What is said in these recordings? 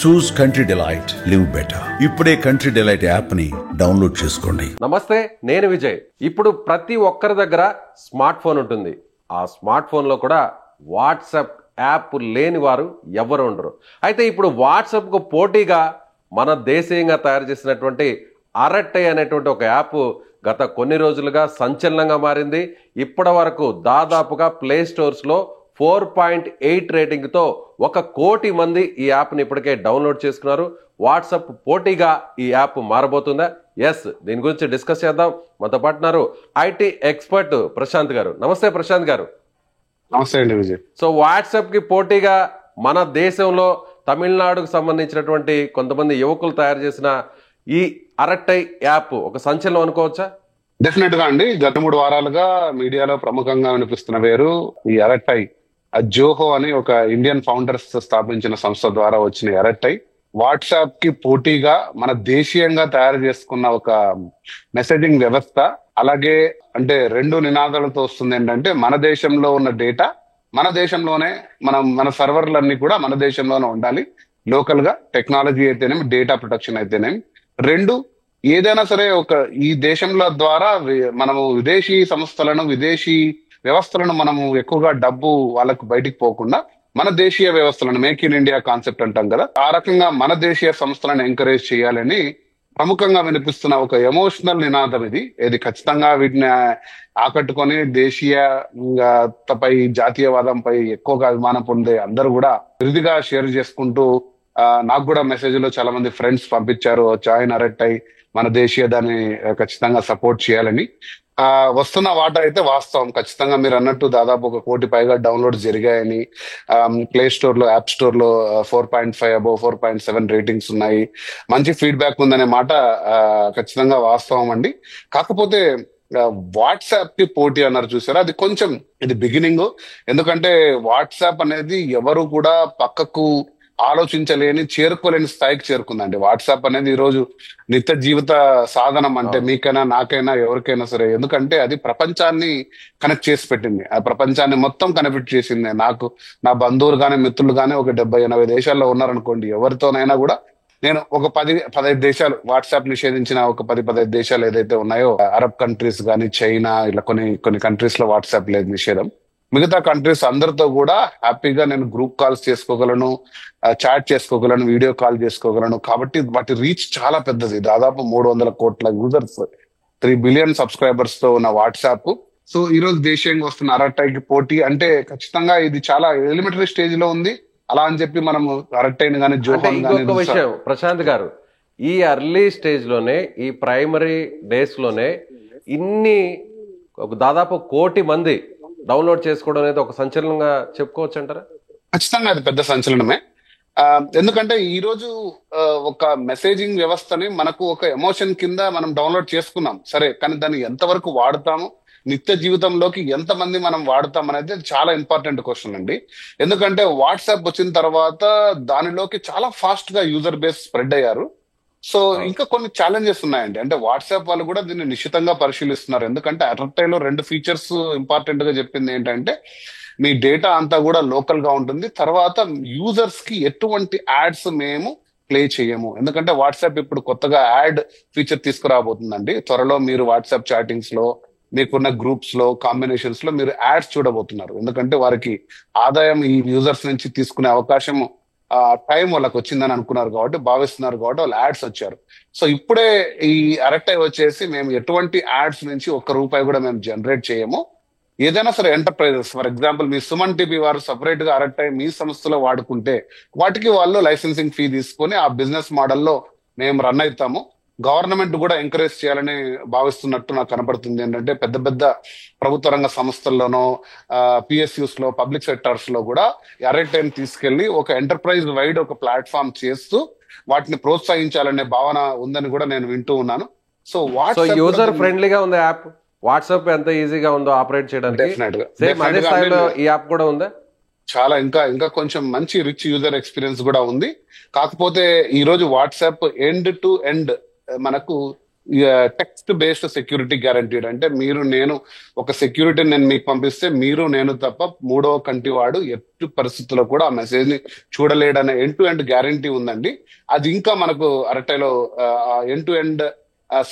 చూస్ country delight, live better. ఇప్పుడే country delight app ని download చేసుకోండి. నమస్తే, నేను విజయ్. ఇప్పుడు ప్రతి ఒక్కరి దగ్గర స్మార్ట్ ఫోన్ ఉంటుంది. ఆ స్మార్ట్ ఫోన్ లో కూడా వాట్సాప్ యాప్ లేని వారు ఎవరు ఉండరు. అయితే ఇప్పుడు వాట్సాప్ కు పోటీగా మన దేశీయంగా తయారు చేసినటువంటి అరట్టై అనేటువంటి ఒక యాప్ గత కొన్ని రోజులుగా సంచలనంగా మారింది. ఇప్పటి వరకు దాదాపుగా ప్లే స్టోర్స్ లో 4.8 రేటింగ్తో 1 కోటి మంది ఈ యాప్ని ఇప్పటికే డౌన్లోడ్ చేసుకున్నారు. వాట్సాప్ పోటీగా ఈ యాప్ మారబోతుందా? ఎస్, దీని గురించి డిస్కస్ చేద్దాం. మనతో పాటున్నారు ఐటీ ఎక్స్పర్ట్ ప్రశాంత్ గారు. నమస్తే ప్రశాంత్ గారు. నమస్తే అండి విజయ్. సో వాట్సాప్ కి పోటీగా మన దేశంలో తమిళనాడుకు సంబంధించినటువంటి కొంతమంది యువకులు తయారు చేసిన ఈ అరట్టై యాప్ ఒక సంచలనం అనుకోవచ్చా? డెఫినెట్ గా అండి. గత 3 వారాలుగా మీడియాలో ప్రముఖంగా వినిపిస్తున్న పేరు ఈ అరట్టై. జోహో అని ఒక ఇండియన్ ఫౌండర్స్ స్థాపించిన సంస్థ ద్వారా వచ్చిన అరట్టై వాట్సాప్ కి పోటీగా మన దేశీయంగా తయారు చేసుకున్న ఒక మెసేజింగ్ వ్యవస్థ. అలాగే అంటే 2 నినాదాలతో వస్తుంది. ఏంటంటే మన దేశంలో ఉన్న డేటా మన దేశంలోనే, మన సర్వర్లన్నీ కూడా మన దేశంలోనే ఉండాలి. లోకల్ గా టెక్నాలజీ అయితేనేమి, డేటా ప్రొటెక్షన్ అయితేనేమి, 2 ఏదైనా సరే ఒక ఈ దేశంలో ద్వారా మనము విదేశీ సంస్థలను, విదేశీ వ్యవస్థలను మనము ఎక్కువగా డబ్బు వాళ్ళకు బయటికి పోకుండా మన దేశీయ వ్యవస్థలను, మేక్ ఇన్ ఇండియా కాన్సెప్ట్ అంటాం కదా, ఆ రకంగా మన దేశీయ సంస్థలను ఎంకరేజ్ చేయాలని ప్రముఖంగా వినిపిస్తున్న ఒక ఎమోషనల్ నినాదం ఇది ఖచ్చితంగా వీటిని ఆకట్టుకొని దేశీయతపై, జాతీయవాదంపై ఎక్కువగా అభిమానం పొందే అందరూ కూడా ఇదిగా షేర్ చేసుకుంటూ నాకు కూడా మెసేజ్ లో చాలా మంది ఫ్రెండ్స్ పంపించారు, జాయిన్ అరట్టై, మన దేశీయ దాన్ని ఖచ్చితంగా సపోర్ట్ చేయాలని. వస్తున్న వాటా అయితే వాస్తవం. ఖచ్చితంగా మీరు అన్నట్టు దాదాపు 1 కోటి పైగా డౌన్లోడ్ జరిగాయని, ప్లే స్టోర్ లో, యాప్ స్టోర్ లో 4.5 అబౌవ్ 4.7 రేటింగ్స్ ఉన్నాయి, మంచి ఫీడ్బ్యాక్ ఉందనే మాట ఖచ్చితంగా వాస్తవం అండి. కాకపోతే వాట్సాప్ కి పోటీ అన్నారు చూసారా, అది కొంచెం ఇది బిగినింగ్. ఎందుకంటే వాట్సాప్ అనేది ఎవరు కూడా పక్కకు ఆలోచించలేని, చేరుకోలేని స్థాయికి చేరుకుందండి. వాట్సాప్ అనేది ఈ రోజు నిత్య జీవిత సాధనం. అంటే మీకైనా, నాకైనా, ఎవరికైనా సరే. ఎందుకంటే అది ప్రపంచాన్ని కనెక్ట్ చేసి పెట్టింది, ఆ ప్రపంచాన్ని మొత్తం కనెక్ట్ చేసింది. నాకు నా బంధువులు గానీ, మిత్రులు గానీ ఒక 70-80 దేశాల్లో ఉన్నారనుకోండి, ఎవరితోనైనా కూడా నేను ఒక 10-15 దేశాలు, వాట్సాప్ నిషేధించిన ఒక 10-15 దేశాలు ఏదైతే ఉన్నాయో, అరబ్ కంట్రీస్ గానీ, చైనా, ఇలా కొన్ని కంట్రీస్ లో వాట్సాప్ లేదు నిషేధం. మిగతా కంట్రీస్ అందరితో కూడా హ్యాపీగా నేను గ్రూప్ కాల్స్ చేసుకోగలను, చాట్ చేసుకోగలను, వీడియో కాల్ చేసుకోగలను. కాబట్టి వాటి రీచ్ చాలా పెద్దది. దాదాపు 300 కోట్ల యూజర్స్, 3 బిలియన్ సబ్స్క్రైబర్స్ తో ఉన్న వాట్సాప్. సో ఈ రోజు దేశీయంగా వస్తున్న అరట్టైకి పోటీ అంటే ఖచ్చితంగా ఇది చాలా ఎలిమెంటరీ స్టేజ్ లో ఉంది. అలా అని చెప్పి మనం అరట్టైని కానీ, జోహోన్ ఇంకొక విషయం ప్రశాంత్ గారు, ఈ ఎర్లీ స్టేజ్ లోనే, ఈ ప్రైమరీ డేస్ లోనే దాదాపు 1 కోటి మంది డౌన్లోడ్ చేసుకోవడం అనేది ఒక సంచలనంగా చెప్పుకోవచ్చు అంటారా? ఖచ్చితంగా అది పెద్ద సంచలనమే. ఎందుకంటే ఈ రోజు ఒక మెసేజింగ్ వ్యవస్థని మనకు ఒక ఎమోషన్ కింద మనం డౌన్లోడ్ చేసుకున్నాం సరే, కానీ దాన్ని ఎంతవరకు వాడతాము, నిత్య జీవితంలోకి ఎంతమంది మనం వాడతాం అనేది చాలా ఇంపార్టెంట్ క్వశ్చన్ అండి. ఎందుకంటే వాట్సాప్ వచ్చిన తర్వాత దానిలోకి చాలా ఫాస్ట్ గా యూజర్ బేస్ స్ప్రెడ్ అయ్యారు. సో ఇంకా కొన్ని ఛాలెంజెస్ ఉన్నాయండి. అంటే వాట్సాప్ వాళ్ళు కూడా దీన్ని నిశ్చితంగా పరిశీలిస్తున్నారు. ఎందుకంటే అరట్టైలో 2 ఫీచర్స్ ఇంపార్టెంట్ గా చెప్పింది ఏంటంటే, మీ డేటా అంతా కూడా లోకల్ గా ఉంటుంది. తర్వాత యూజర్స్ కి ఎటువంటి యాడ్స్ మేము ప్లే చేయము. ఎందుకంటే వాట్సాప్ ఇప్పుడు కొత్తగా యాడ్ ఫీచర్ తీసుకురాబోతుందండి. త్వరలో మీరు వాట్సాప్ చాటింగ్స్ లో, మీకున్న గ్రూప్స్ లో, కాంబినేషన్స్ లో మీరు యాడ్స్ చూడబోతున్నారు. ఎందుకంటే వారికి ఆదాయం ఈ యూజర్స్ నుంచి తీసుకునే అవకాశం టైం వాళ్ళకి వచ్చిందని అనుకున్నారు కాబట్టి, భావిస్తున్నారు కాబట్టి వాళ్ళు యాడ్స్ వచ్చారు. సో ఇప్పుడే ఈ అరట్టై వచ్చేసి మేము ఎటువంటి యాడ్స్ నుంచి 1 రూపాయి కూడా మేము జనరేట్ చేయము. ఏదైనా సరే enterprises, for example me Suman TV వారు సపరేట్ గా అరట్టై మీ సంస్థలో వాడుకుంటే వాటికి వాళ్ళు లైసెన్సింగ్ ఫీ తీసుకొని ఆ బిజినెస్ మోడల్లో మేము రన్ అవుతాము. గవర్నమెంట్ కూడా ఎంకరేజ్ చేయాలని భావిస్తున్నట్టు నాకు కనపడుతుంది. ఏంటంటే పెద్ద పెద్ద ప్రభుత్వ రంగ సంస్థల్లోనో, పిఎస్యూస్ లో, పబ్లిక్ సెక్టర్స్ లో కూడా అరట్టైని తీసుకెళ్లి ఒక ఎంటర్ప్రైజ్ వైడ్ ఒక ప్లాట్ఫామ్ చేస్తూ వాటిని ప్రోత్సహించాలనే భావన ఉందని కూడా నేను వింటూ ఉన్నాను. సో వాట్సాప్ యూజర్ ఫ్రెండ్లీగా ఉంది యాప్. వాట్సాప్ ఎంత ఈజీగా ఉందో ఆపరేట్ చేయడానికి, ఈ యాప్ కూడా ఉందా? చాలా ఇంకా కొంచెం మంచి రిచ్ యూజర్ ఎక్స్పీరియన్స్ కూడా ఉంది. కాకపోతే ఈ రోజు వాట్సాప్ ఎండ్ టు ఎండ్ మనకు టెక్స్ట్ బేస్డ్ సెక్యూరిటీ గ్యారంటీడ్. అంటే నేను ఒక సెక్యూరిటీ నేను మీకు పంపిస్తే నేను తప్ప మూడవ కంటి వాడు ఎట్టి పరిస్థితుల్లో కూడా ఆ మెసేజ్ ని చూడలేడనే ఎండ్ టు ఎండ్ గ్యారంటీ ఉందండి. అది ఇంకా మనకు అరటైలో ఎండ్ టు ఎండ్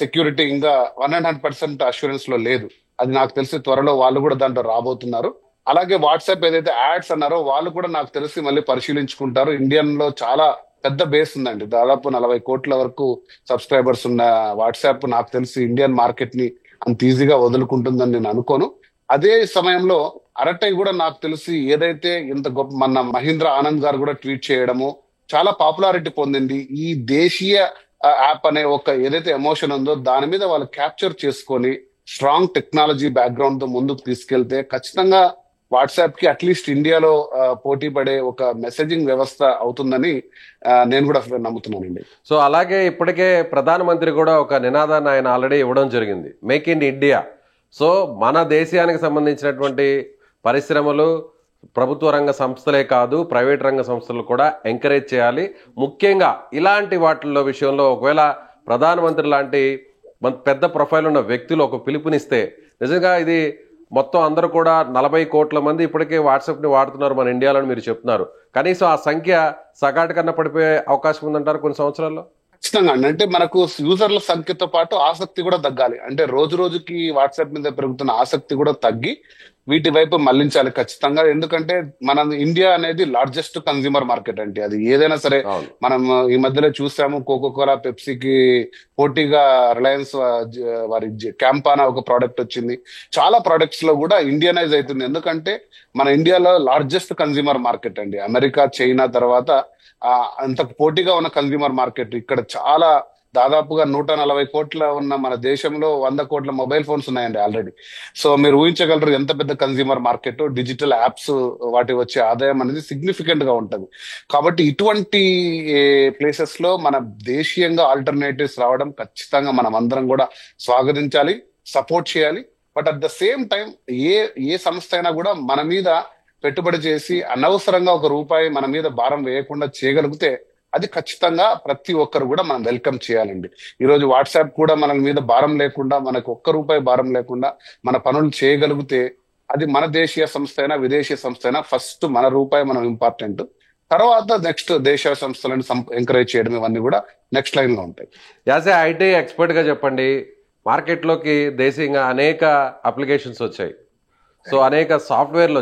సెక్యూరిటీ ఇంకా 100% అష్యూరెన్స్ లో లేదు. అది నాకు తెలిసి త్వరలో వాళ్ళు కూడా దాంట్లో రాబోతున్నారు. అలాగే వాట్సాప్ ఏదైతే యాడ్స్ అన్నారో వాళ్ళు కూడా నాకు తెలిసి మళ్ళీ పరిశీలించుకుంటారు. ఇండియన్ లో చాలా పెద్ద బేస్ ఉందండి, దాదాపు 40 కోట్ల వరకు సబ్స్క్రైబర్స్ ఉన్న వాట్సాప్ నాకు తెలిసి ఇండియన్ మార్కెట్ ని అంత ఈజీగా వదులుకుంటుందని నేను అనుకోను. అదే సమయంలో అరటై కూడా నాకు తెలిసి ఏదైతే ఇంత గొప్ప మన మహీంద్ర ఆనంద్ గారు కూడా ట్వీట్ చేయడము చాలా పాపులారిటీ పొందింది. ఈ దేశీయ యాప్ అనే ఒక ఏదైతే ఎమోషన్ ఉందో దాని మీద వాళ్ళు క్యాప్చర్ చేసుకొని స్ట్రాంగ్ టెక్నాలజీ బ్యాక్గ్రౌండ్ తో ముందుకు తీసుకెళ్తే ఖచ్చితంగా వాట్సాప్ కి అట్లీస్ట్ ఇండియాలో పోటీ పడే ఒక మెసేజింగ్ వ్యవస్థ అవుతుందని నేను కూడా నమ్ముతున్నానండి. సో అలాగే ఇప్పటికే ప్రధానమంత్రి కూడా ఒక నినాదాన్ని ఆయన ఆల్రెడీ ఇవ్వడం జరిగింది, మేక్ ఇన్ ఇండియా. సో మన దేశానికి సంబంధించినటువంటి పరిశ్రమలు ప్రభుత్వ రంగ సంస్థలే కాదు, ప్రైవేట్ రంగ సంస్థలు కూడా ఎంకరేజ్ చేయాలి. ముఖ్యంగా ఇలాంటి వాటిల్లో విషయంలో ఒకవేళ ప్రధానమంత్రి లాంటి పెద్ద ప్రొఫైల్ ఉన్న వ్యక్తులు ఒక పిలుపునిస్తే నిజంగా ఇది మొత్తం అందరూ కూడా 40 కోట్ల మంది ఇప్పటికే వాట్సాప్ని వాడుతున్నారు మన ఇండియాలో మీరు చెప్తున్నారు. కనీసం ఆ సంఖ్య సగాటి కన్నా పడిపోయే అవకాశం ఉందంటారు కొన్ని సంవత్సరాల్లో? ఖచ్చితంగా అండి. అంటే మనకు యూజర్ల సంఖ్యతో పాటు ఆసక్తి కూడా తగ్గాలి. అంటే రోజు రోజుకి వాట్సాప్ మీద పెరుగుతున్న ఆసక్తి కూడా తగ్గి వీటి వైపు మళ్లించాలి ఖచ్చితంగా. ఎందుకంటే మన ఇండియా అనేది లార్జెస్ట్ కన్స్యూమర్ మార్కెట్ అండి. అది ఏదైనా సరే మనం ఈ మధ్యలో చూసాము, కోకోకోలా పెప్సీకి పోటీగా రిలయన్స్ వారి క్యాంపానా ఒక ప్రోడక్ట్ వచ్చింది. చాలా ప్రోడక్ట్స్ లో కూడా ఇండియనైజ్ అవుతుంది. ఎందుకంటే మన ఇండియాలో లార్జెస్ట్ కన్స్యూమర్ మార్కెట్ అండి. అమెరికా, చైనా తర్వాత అంత పోటీగా ఉన్న కన్స్యూమర్ మార్కెట్ ఇక్కడ చాలా దాదాపుగా 140 కోట్ల ఉన్న మన దేశంలో 100 కోట్ల మొబైల్ ఫోన్స్ ఉన్నాయండి ఆల్రెడీ. సో మీరు ఊహించగలరు ఎంత పెద్ద కన్స్యూమర్ మార్కెట్. డిజిటల్ యాప్స్ వాటి వచ్చే ఆదాయం అనేది సిగ్నిఫికెంట్ గా ఉంటది. కాబట్టి ఇటువంటి ప్లేసెస్ లో మన దేశీయంగా ఆల్టర్నేటివ్స్ రావడం ఖచ్చితంగా మనం అందరం కూడా స్వాగతించాలి, సపోర్ట్ చేయాలి. But at the same time ఏ సంస్థ అయినా కూడా మన మీద పెట్టుబడి చేసి అనవసరంగా ₹1 మన మీద భారం వేయకుండా చేయగలిగితే అది ఖచ్చితంగా ప్రతి ఒక్కరు కూడా మనం వెల్కమ్ చేయాలండి. ఈ రోజు వాట్సాప్ కూడా మన మీద భారం లేకుండా, మనకు ₹1 భారం లేకుండా మన పనులు చేయగలిగితే అది మన దేశీయ సంస్థ అయినా విదేశీ సంస్థ అయినా ఫస్ట్ మన రూపాయి మనం ఇంపార్టెంట్, తర్వాత నెక్స్ట్ దేశీయ సంస్థలను ఎంకరేజ్ చేయడం ఇవన్నీ కూడా నెక్స్ట్ లైన్ లో ఉంటాయి. యాజ్ ఏ ఐటీ ఎక్స్పర్ట్ గా చెప్పండి, మార్కెట్లోకి దేశీయంగా అనేక అప్లికేషన్స్ వచ్చాయి, సో అనేక సాఫ్ట్వేర్లు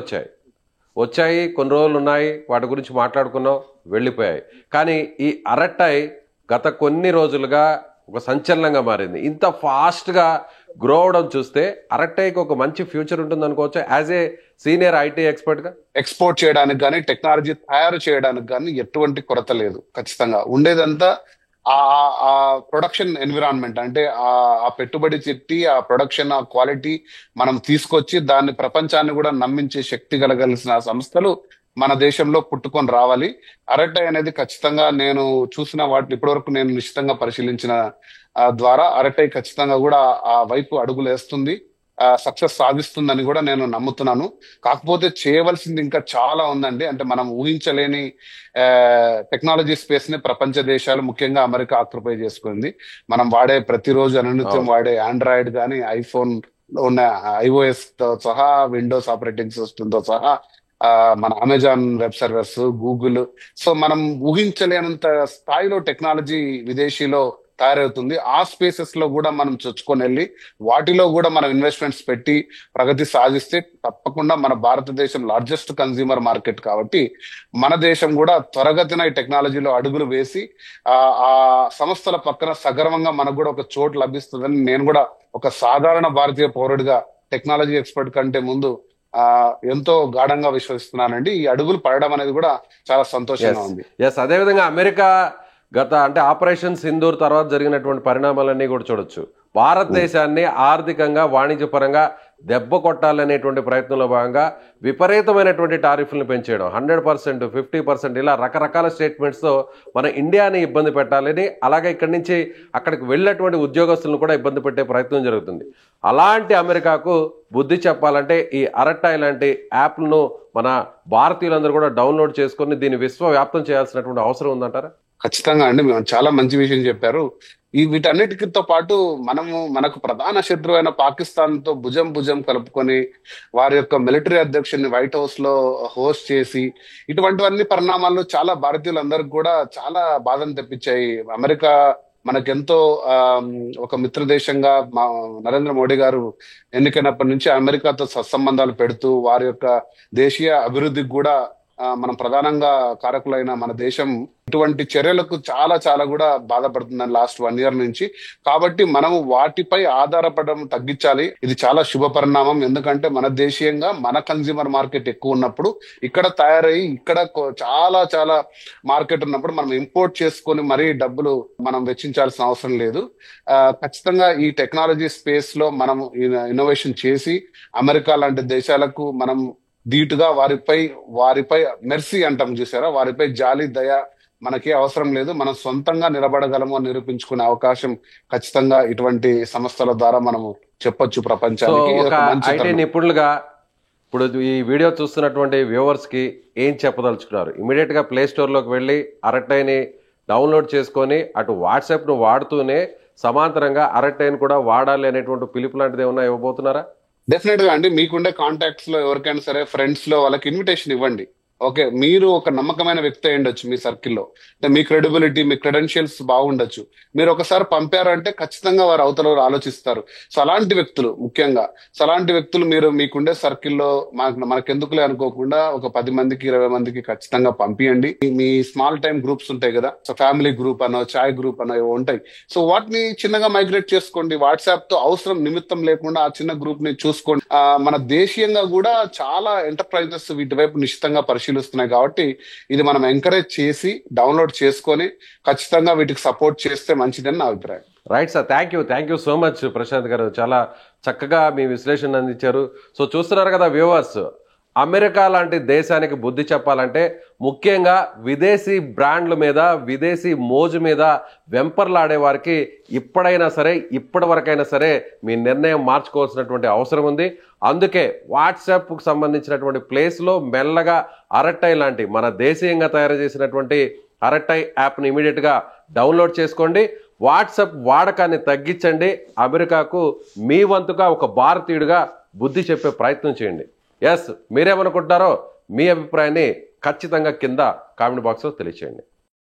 వచ్చాయి, కొన్ని రోజులు ఉన్నాయి, వాటి గురించి మాట్లాడుకున్నాం, వెళ్ళిపోయాయి. కానీ ఈ అరట్టై గత కొన్ని రోజులుగా ఒక సంచలనంగా మారింది. ఇంత ఫాస్ట్గా గ్రో అవడం చూస్తే అరట్టైకి ఒక మంచి ఫ్యూచర్ ఉంటుంది అనుకోవచ్చు యాజ్ ఏ సీనియర్ ఐటీ ఎక్స్పర్ట్గా. ఎక్స్పోర్ట్ చేయడానికి కానీ టెక్నాలజీ తయారు చేయడానికి కానీ ఎటువంటి కొరత లేదు. ఖచ్చితంగా ఉండేదంతా ఆ ప్రొడక్షన్ ఎన్విరాన్మెంట్. అంటే ఆ పెట్టుబడి చెట్టి ఆ ప్రొడక్షన్ ఆ క్వాలిటీ మనం తీసుకొచ్చి దాన్ని ప్రపంచాన్ని కూడా నమ్మించే శక్తి కలగలిసిన సంస్థలు మన దేశంలో పుట్టుకొని రావాలి. అరటై అనేది ఖచ్చితంగా నేను చూసిన వాటిని ఇప్పటివరకు నేను నిశ్చితంగా పరిశీలించిన ద్వారా అరటై ఖచ్చితంగా కూడా ఆ వైపు అడుగులు వేస్తుంది, సక్సెస్ సాధిస్తుందని కూడా నేను నమ్ముతున్నాను. కాకపోతే చేయవలసింది ఇంకా చాలా ఉందండి. అంటే మనం ఊహించలేని టెక్నాలజీ స్పేస్ ని ప్రపంచ దేశాలు ముఖ్యంగా అమెరికా ఆక్యుపై చేసుకుంది. మనం వాడే ప్రతిరోజు అనునిత్యం వాడే ఆండ్రాయిడ్ కానీ ఐఫోన్ లో ఉన్న iOS తో సహా విండోస్ ఆపరేటింగ్ సిస్టమ్ తో సహా మన Amazon web servers, Google, so మనం ఊహించలేనంత స్థాయిలో టెక్నాలజీ విదేశీలో తయారవుతుంది. ఆ స్పేసెస్ లో కూడా మనం చొచ్చుకొని వెళ్ళి వాటిలో కూడా మనం ఇన్వెస్ట్మెంట్స్ పెట్టి ప్రగతి సాధిస్తే తప్పకుండా మన భారతదేశం లార్జెస్ట్ కన్స్యూమర్ మార్కెట్ కాబట్టి మన దేశం కూడా త్వరగతిన ఈ టెక్నాలజీలో అడుగులు వేసి ఆ సంస్థల పక్కన సగర్వంగా మనకు కూడా ఒక చోటు లభిస్తుందని నేను కూడా ఒక సాధారణ భారతీయ పౌరుడిగా టెక్నాలజీ ఎక్స్పర్ట్ కంటే ముందు ఎంతో గాఢంగా విశ్వసిస్తున్నానండి. ఈ అడుగులు పడడం అనేది కూడా చాలా సంతోషంగా ఉంది. అదేవిధంగా అమెరికా అంటే ఆపరేషన్ సింధూర్ తర్వాత జరిగినటువంటి పరిణామాలన్నీ కూడా చూడొచ్చు. భారతదేశాన్ని ఆర్థికంగా వాణిజ్యపరంగా దెబ్బ కొట్టాలనేటువంటి ప్రయత్నంలో భాగంగా విపరీతమైనటువంటి టారిఫ్లను పెంచేయడం, 100%, 50% ఇలా రకరకాల స్టేట్మెంట్స్తో మన ఇండియాని ఇబ్బంది పెట్టాలని, అలాగే ఇక్కడి నుంచి అక్కడికి వెళ్ళినటువంటి ఉద్యోగస్తులను కూడా ఇబ్బంది పెట్టే ప్రయత్నం జరుగుతుంది. అలాంటి అమెరికాకు బుద్ధి చెప్పాలంటే ఈ అరట్టై లాంటి యాప్లను మన భారతీయులందరూ కూడా డౌన్లోడ్ చేసుకొని దీన్ని విశ్వవ్యాప్తం చేయాల్సినటువంటి అవసరం ఉందంటారా? ఖచ్చితంగా అండి, మేము చాలా మంచి విషయం చెప్పారు. వీటన్నిటితో పాటు మనకు ప్రధాన శత్రువు అయిన పాకిస్తాన్ తో భుజం భుజం కలుపుకొని వారి యొక్క మిలిటరీ అధ్యక్షుడిని వైట్ హౌస్ లో హోస్ట్ చేసి ఇటువంటివన్నీ పరిణామాలు చాలా భారతీయులందరికీ కూడా చాలా బాధను తెప్పించాయి. అమెరికా మనకెంతో ఒక మిత్ర దేశంగా నరేంద్ర మోడీ గారు ఎన్నికైనప్పటి నుంచి అమెరికాతో సత్సంబంధాలు పెడుతూ వారి యొక్క దేశీయ అభివృద్ధికి కూడా మనం ప్రధానంగా కారకులైన మన దేశం ఇటువంటి చర్యలకు చాలా చాలా కూడా బాధపడుతుందని లాస్ట్ 1 year నుంచి. కాబట్టి మనము వాటిపై ఆధారపడడం తగ్గించాలి. ఇది చాలా శుభ పరిణామం. ఎందుకంటే మన దేశీయంగా మన కన్స్యూమర్ మార్కెట్ ఎక్కువ ఉన్నప్పుడు, ఇక్కడ తయారయ్యి ఇక్కడ చాలా చాలా మార్కెట్ ఉన్నప్పుడు మనం ఇంపోర్ట్ చేసుకొని మరీ డబ్బులు మనం వెచ్చించాల్సిన అవసరం లేదు. ఖచ్చితంగా ఈ టెక్నాలజీ స్పేస్ లో మనం ఇన్నోవేషన్ చేసి అమెరికా లాంటి దేశాలకు మనం ధీటుగా వారిపై మెర్సీ అంటాం చూసారా, వారిపై జాలి దయ మనకే అవసరం లేదు. మనం సొంతంగా నిలబడగలము అని నిరూపించుకునే అవకాశం ఖచ్చితంగా ఇటువంటి సంస్థల ద్వారా మనము చెప్పొచ్చు ప్రపంచానికి. ఐటీ నిపుణులుగా ఇప్పుడు ఈ వీడియో చూస్తున్నటువంటి వ్యూవర్స్ కి ఏం చెప్పదలుచుకున్నారు? ఇమీడియట్ గా ప్లే స్టోర్ లోకి వెళ్ళి అరట్టైని డౌన్లోడ్ చేసుకొని అటు వాట్సాప్ ను వాడుతూనే సమాంతరంగా అరట్టైని కూడా వాడాలి అనేటువంటి పిలుపు లాంటిది ఏమన్నా ఇవ్వబోతున్నారా? డెఫినెట్ గా అండి. మీకుండే కాంటాక్ట్స్ లో ఎవరికైనా సరే ఫ్రెండ్స్ లో వాళ్ళకి ఇన్విటేషన్ ఇవ్వండి. ఓకే, మీరు ఒక నమ్మకమైన వ్యక్తి అయి ఉండొచ్చు మీ సర్కిల్లో, మీ క్రెడిబిలిటీ మీ క్రెడెన్షియల్స్ బాగుండొచ్చు. మీరు ఒకసారి పంపారంటే ఖచ్చితంగా వారు అవతల ఆలోచిస్తారు. సో అలాంటి వ్యక్తులు ముఖ్యంగా అలాంటి వ్యక్తులు మీకుండే సర్కిల్లో మనకెందుకులే అనుకోకుండా ఒక 10 మందికి 20 మందికి ఖచ్చితంగా పంపియండి. మీ స్మాల్ టైమ్ గ్రూప్స్ ఉంటాయి కదా, సో ఫ్యామిలీ గ్రూప్ అనో చాయ్ గ్రూప్ అనో ఏవో ఉంటాయి. సో వాటిని చిన్నగా మైగ్రేట్ చేసుకోండి. వాట్సాప్ తో అవసరం నిమిత్తం లేకుండా ఆ చిన్న గ్రూప్ ని చూసుకోండి. మన దేశీయంగా కూడా చాలా ఎంటర్ప్రైజెస్ వీటి వైపు నిశ్చితంగా పరిశీలిస్తున్నాయి. కాబట్టి ఇది మనం ఎంకరేజ్ చేసి డౌన్లోడ్ చేసుకొని ఖచ్చితంగా వీటికి సపోర్ట్ చేస్తే మంచిదని నా అభిప్రాయం. Right sir, thank you so much Prashant గారు. చాలా చక్కగా మీ విశ్లేషణ అందించారు. సో చూస్తున్నారు కదా వ్యూవర్స్, అమెరికా లాంటి దేశానికి బుద్ధి చెప్పాలంటే ముఖ్యంగా విదేశీ బ్రాండ్ల మీద విదేశీ మోజు మీద వెంపర్లాడే వారికి ఇప్పటి వరకైనా సరే మీ నిర్ణయం మార్చుకోవాల్సినటువంటి అవసరం ఉంది. అందుకే వాట్సాప్కు సంబంధించినటువంటి ప్లేస్లో మెల్లగా అరట్టై లాంటి మన దేశీయంగా తయారు చేసినటువంటి అరట్టై యాప్ని ఇమీడియట్గా డౌన్లోడ్ చేసుకోండి. వాట్సాప్ వాడకాన్ని తగ్గించండి. అమెరికాకు మీ వంతుగా ఒక భారతీయుడిగా బుద్ధి చెప్పే ప్రయత్నం చేయండి. మీరేమనుకుంటున్నారో మీ అభిప్రాయాన్ని ఖచ్చితంగా కింద కామెంట్ బాక్స్లో తెలియచేయండి.